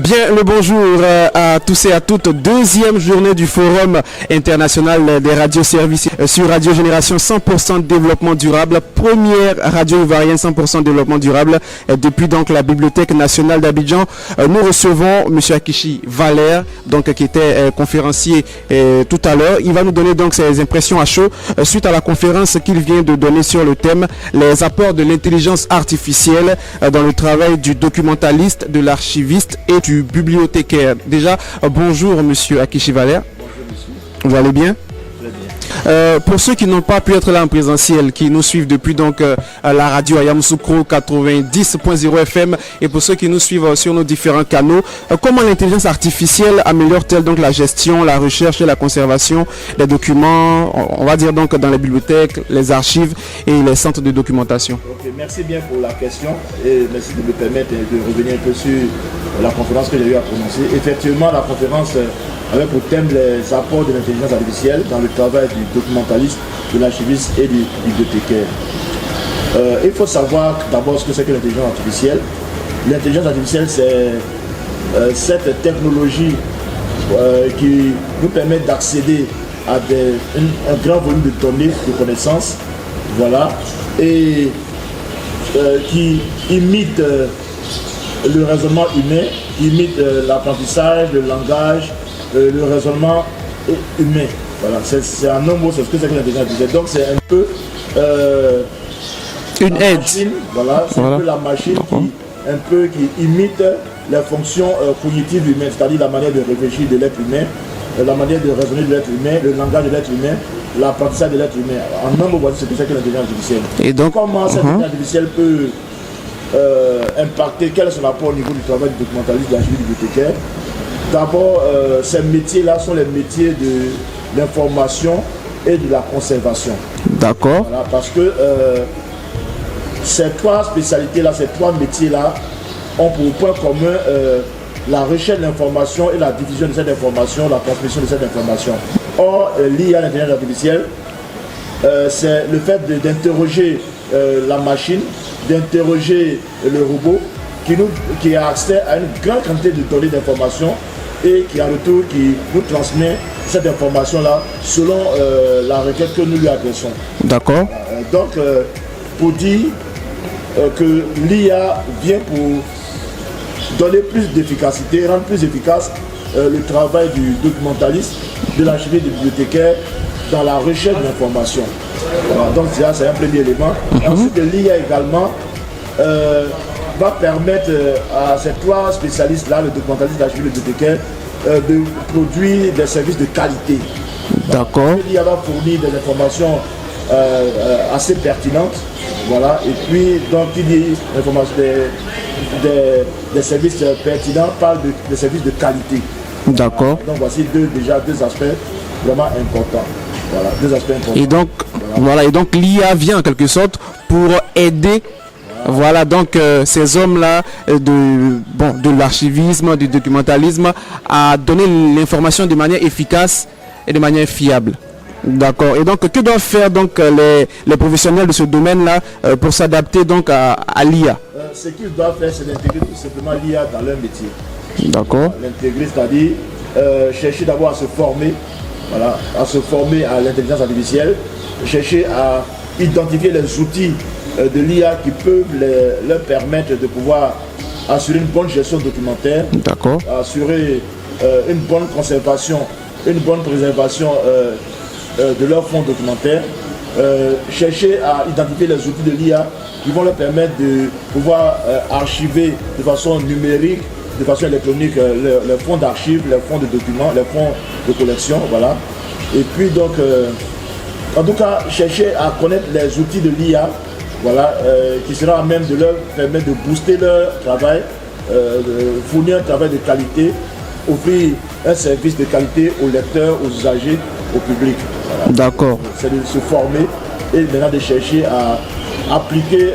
Bien le bonjour à tous et à toutes. Deuxième journée du Forum international des radioservices sur Radio Génération 100% développement durable. Première radio ivoirienne 100% développement durable depuis donc la Bibliothèque nationale d'Abidjan. Nous recevons monsieur Akichi Valère, donc qui était conférencier tout à l'heure. Il va nous donner donc ses impressions à chaud suite à la conférence qu'il vient de donner sur le thème les apports de l'intelligence artificielle dans le travail du documentaliste, de l'archiviste et du bibliothécaire. Déjà, bonjour monsieur Akichi Valère. Bonjour monsieur. Vous allez bien? Très bien. Pour ceux qui n'ont pas pu être là en présentiel, qui nous suivent depuis donc la radio à Yamoussoukro 90.0 FM et pour ceux qui nous suivent sur nos différents canaux, comment l'intelligence artificielle améliore-t-elle donc la gestion, la recherche et la conservation des documents, on va dire donc dans les bibliothèques, les archives et les centres de documentation? Ok, merci bien pour la question et merci de me permettre de revenir un peu sur la conférence que j'ai eu à prononcer. Effectivement, la conférence avait pour thème les apports de l'intelligence artificielle dans le travail du documentaliste, de l'archiviste et du bibliothécaire. Il faut savoir d'abord ce que c'est que l'intelligence artificielle. L'intelligence artificielle, c'est cette technologie qui nous permet d'accéder à un grand volume de données, de connaissances, voilà, et qui imite le raisonnement humain, qui imite l'apprentissage, le langage, le raisonnement humain. Voilà, c'est un mot, c'est ce que c'est que l'intelligence artificielle. Donc c'est un peu une aide. Machine, voilà, c'est un peu la machine qui imite les fonctions cognitives humaines, c'est-à-dire la manière de réfléchir de l'être humain, la manière de raisonner de l'être humain, le langage de l'être humain, l'apprentissage de l'être humain. En un mot, voici ce que c'est que l'intelligence artificielle. Et donc, comment cette intelligence artificielle peut impacter, quel est son apport au niveau du travail du documentaliste, de l'archiviste, du bibliothécaire? D'abord, ces métiers-là sont les métiers de l'information et de la conservation. D'accord. Voilà, parce que ces trois spécialités-là, ces trois métiers-là ont pour point commun la recherche de l'information et la diffusion de cette information, la transmission de cette information. Or, l'IA, l'intelligence artificielle, c'est le fait d'interroger la machine, d'interroger le robot qui a accès à une grande quantité de données d'informations et qui en retour qui nous transmet cette information-là selon la requête que nous lui adressons. D'accord. Donc, pour dire que l'IA vient pour donner plus d'efficacité, rendre plus efficace le travail du documentaliste, de l'archiviste, du bibliothécaire dans la recherche d'informations. Voilà, donc ça, c'est un premier élément. Ensuite, l'IA également va permettre à ces trois spécialistes-là, le documentaliste, l'archiviste, le bibliothécaire, de produire des services de qualité. D'accord. L'IA va fournir des informations assez pertinentes. Voilà, et puis, donc, il dit des services pertinents, parle de services de qualité. D'accord. Donc, voici déjà deux aspects vraiment importants. Voilà, deux aspects importants. Et donc, voilà, et donc l'IA vient en quelque sorte pour aider. Voilà donc ces hommes-là de l'archivisme, du documentalisme à donner l'information de manière efficace et de manière fiable. D'accord. Et donc, que doivent faire donc les professionnels de ce domaine-là pour s'adapter donc à l'IA? Ce qu'ils doivent faire, c'est d'intégrer tout simplement l'IA dans leur métier. D'accord. L'intégrer, c'est-à-dire chercher d'abord à se former, voilà, à se former à l'intelligence artificielle, chercher à identifier les outils de l'IA qui peuvent leur permettre de pouvoir assurer une bonne gestion documentaire, d'accord, assurer une bonne conservation, une bonne préservation de leurs fonds documentaires, chercher à identifier les outils de l'IA qui vont leur permettre de pouvoir archiver de façon numérique, de façon électronique les fonds d'archives, les fonds de documents, les fonds de collection, voilà. Et puis donc, en tout cas, chercher à connaître les outils de l'IA, voilà, qui sera à même de leur permettre de booster leur travail, fournir un travail de qualité, offrir un service de qualité aux lecteurs, aux usagers, au public. Voilà. D'accord. C'est de se former et maintenant de chercher à appliquer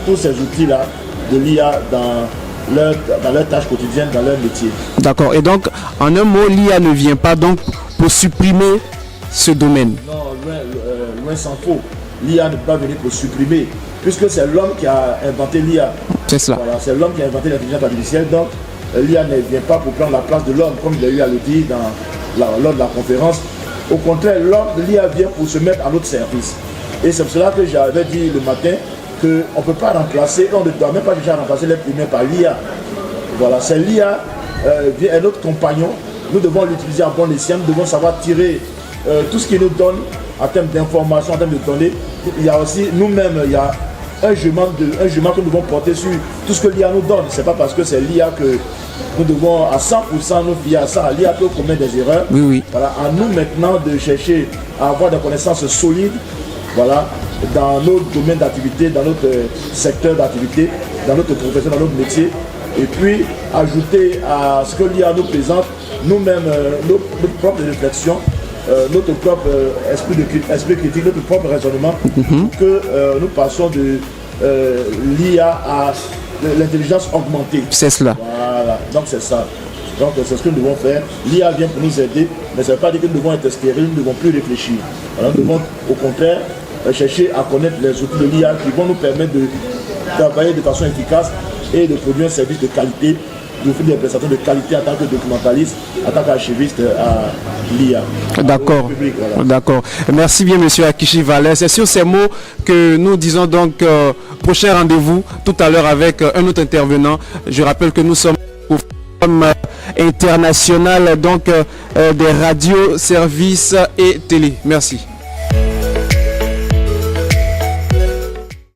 tous ces outils-là de l'IA dans leur tâche quotidienne, dans leur métier. D'accord. Et donc, en un mot, l'IA ne vient pas donc pour supprimer ce domaine. Non, loin s'en faut. L'IA ne peut pas venir pour supprimer. puisque c'est l'homme qui a inventé l'IA. C'est cela. Voilà, c'est l'homme qui a inventé l'intelligence artificielle, donc l'IA ne vient pas pour prendre la place de l'homme, comme il a eu à le dire lors de la conférence. Au contraire, l'IA vient pour se mettre à notre service. Et c'est pour cela que j'avais dit le matin qu'on ne peut pas remplacer, on ne doit même pas déjà remplacer l'être humain par l'IA. Voilà, c'est l'IA, est notre compagnon. Nous devons l'utiliser à bon escient, nous devons savoir tirer tout ce qu'il nous donne en termes d'informations, en termes de données. Il y a aussi nous-mêmes, il y a un jugement que nous devons porter sur tout ce que l'IA nous donne. Ce n'est pas parce que c'est l'IA que nous devons à 100% nous fier à ça. L'IA peut commettre des erreurs. Oui, oui. Voilà, à nous maintenant de chercher à avoir des connaissances solides, voilà, dans nos domaines d'activité, dans notre secteur d'activité, dans notre profession, dans notre métier. Et puis ajouter à ce que l'IA nous présente, nous-mêmes, notre propre réflexion, notre propre esprit critique, notre propre raisonnement, pour que nous passions de l'IA à l'intelligence augmentée. C'est cela. Voilà, donc c'est ça. Donc c'est ce que nous devons faire. L'IA vient pour nous aider, mais ça ne veut pas dire que nous devons être stériles, nous ne devons plus réfléchir. Voilà, nous devons au contraire chercher à connaître les outils de l'IA qui vont nous permettre de travailler de façon efficace et de produire un service de qualité, d'offrir des prestations de qualité en tant que documentaliste, en tant qu'archiviste à l'IA. D'accord. Voilà. D'accord. Merci bien, monsieur Akishi Vallet. C'est sur ces mots que nous disons donc prochain rendez-vous tout à l'heure avec un autre intervenant. Je rappelle que nous sommes au Forum international donc des radios, services et télé. Merci.